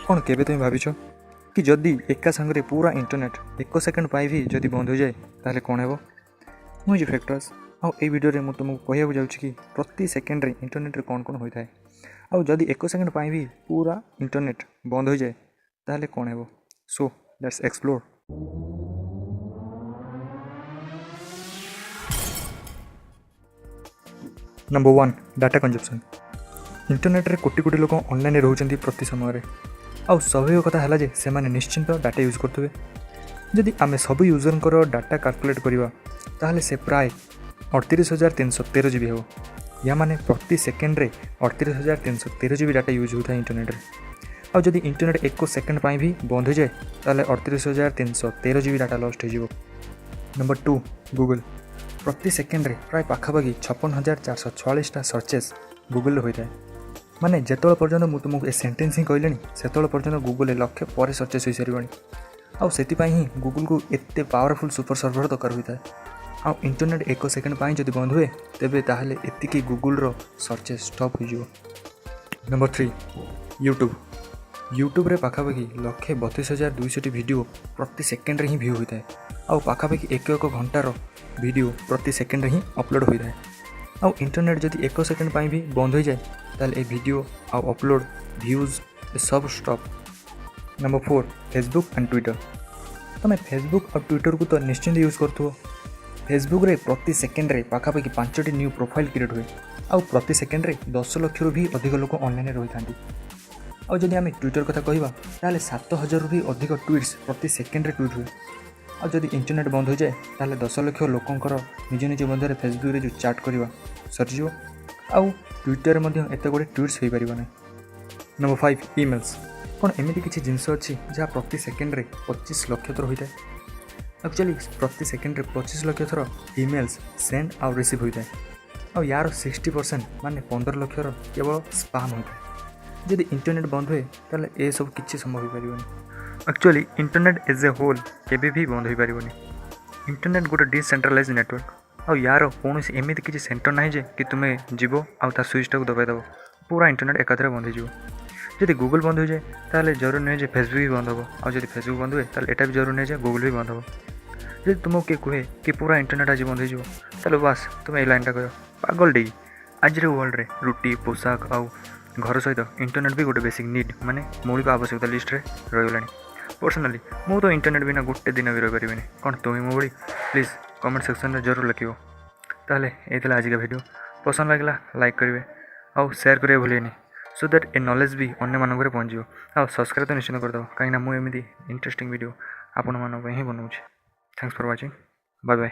କ'ଣ କେବେ ତୁମେ ଭାବିଛ कि जदि एका सांगे पूरा इंटरनेट 1 सेकेंड भी जदि बंद हो जाए ताहले कौन है मुझे फैक्ट्राज आउ ए वीडियो में तुमको कहूँ जाऊँ कि प्रति सेकेंड रे इंटरनेट रे कौन कौन होता है आउ जदि 1 सेकेंड भी पूरा इंटरनेट बंद हो जाए ताहले कौन है so let's explore. Number 1 data consumption. Internet रे कोटी कोटी लोक ऑनलाइन रोचंती प्रति समय आउ स्वाभाविक कथा है जे से निश्चिंत डाटा यूज करुवे। जदि आम सब यूजर डाटा कैलकुलेट करवा ताहले से प्राय 38,313 GB हो। या माने प्रति सेकेंड रे 38,313 GB डाटा यूज होता है इंटरनेट रे। आउ जदि इंटरनेट 1 सेकेंड भी बंद हो जाए ताहले 38,313 GB डाटा लॉस्ट हो। Number 2 Google. प्रति सेकेंड रे प्राय पाखापाखि 56,444 सर्चेस गूगल होता है। माने जेतोल पर्यंत मु तुमको ए सेंटेंस ही कहलेनी सेतोल पर्यंत गूगल लक्ष्य पर सर्चेस हो सारी आउ से ही गूगल को एते पावरफुल सुपर सर्वर दरकार होता है। आउ इंटरनेट 1 सेकेंड जब बंद हुए तेबे ताहले एतिकी गूगल रो सर्चेस स्टॉप हो। नंबर 3 यूट्यूब रे पाखापाखि 132,200 वीडियो प्रति सेकेंड ही व्यू होता है। आउ पाखापाखि 1 घंटार वीडियो प्रति सेकेंड ही अपलोड होता है। आउ इंटरनेट जदि 1 सेकेंड भी बंद हो जाए ताहले ए वीडियो आउ अपलोड व्यूज सब stop. Number 4 Facebook and Twitter. तुम फेसबुक और ट्विटर को तो निश्चिंत यूज करथो। फेसबुक रे प्रति सेकेंड रे पाखापाखि 5टी न्यू प्रोफाइल क्रिएट हुए आउ प्रति सेकेंड रे 10 लाख भी अधिक लोक ऑनलाइन रही था। आउ जदि आम ट्विटर कथा कहवा ताहले 7,000 भी अधिक ट्वीट्स प्रति सेकेंड रे ट्वीट हुए। आउ जदि इंटरनेट बंद हो जाए ताहले 10 लाख लोकंकर निज निज मध्य फेसबुक रे जो चैट करवा सरीज आउ ट्विटर में एत गुड़े ट्वीट्स हो पार ना। Number 5 emails. कौन एमती किसी जिनस अच्छी जहाँ प्रति सेकेंड रे 25 लाख थर होता है। एक्चुअली प्रति सेकेंड रे 25 लाख थर ईमेल्स सेंड आउ रिसीव होता है। आउ यार 60% माने 15 लाख केवल स्पाम होता है। जदि इंटरनेट बंद हुए ताहले ए सब किसी संभव हो पार। Actually internet as a whole केबे भी बंद हो पार। इंटरनेट गोटे डिसेंट्रलाइज नेटवर्क आउ यार कौन एमती किसी सेंटर ना जे कि तुम्हें जीव आउ ता स्विच टाक दबाईदेव पूरा इंटरनेट एकाथरे बंद हो। जदि गूगल बंद हो जाए ताहले जरूर नहीं जे फेसबुक भी बंद हो। आउ जदि फेसबुक बंद हुए ताहले एटा भी जरूर नहीं जे गूगल भी बंद हो। जदि तुमको किए कहे कि पूरा इंटरनेट आज बंद हो ताहले बास तुम ए लाइन टा कह पागल डी। आज वर्ल्ड रे रुटी पोशाक आउ घर सहित इंटरनेट भी गोटे बेसिक नीड माने मौलिक आवश्यकता लिस्ट रे रही। पर्सनाली मु तो इंटरनेट बिना गोटे दिन भी रही पारि। कौन तुम्हें मो भाई प्लीज कमेंट सेक्शन में जरूर लिखो। ताहले ये आज का वीडियो पसंद लगे लाइक करेंगे आउ शेयर करेंगे भूलेनि सो दैट ए नॉलेज भी अन्य मानक पहुँचो। आउ सब्सक्राइब तो निश्चित करदेव कहीं मुझे इंटरेस्टिंग वीडियो आपण मान ही बनाऊँ। Thanks for watching. Bye bye.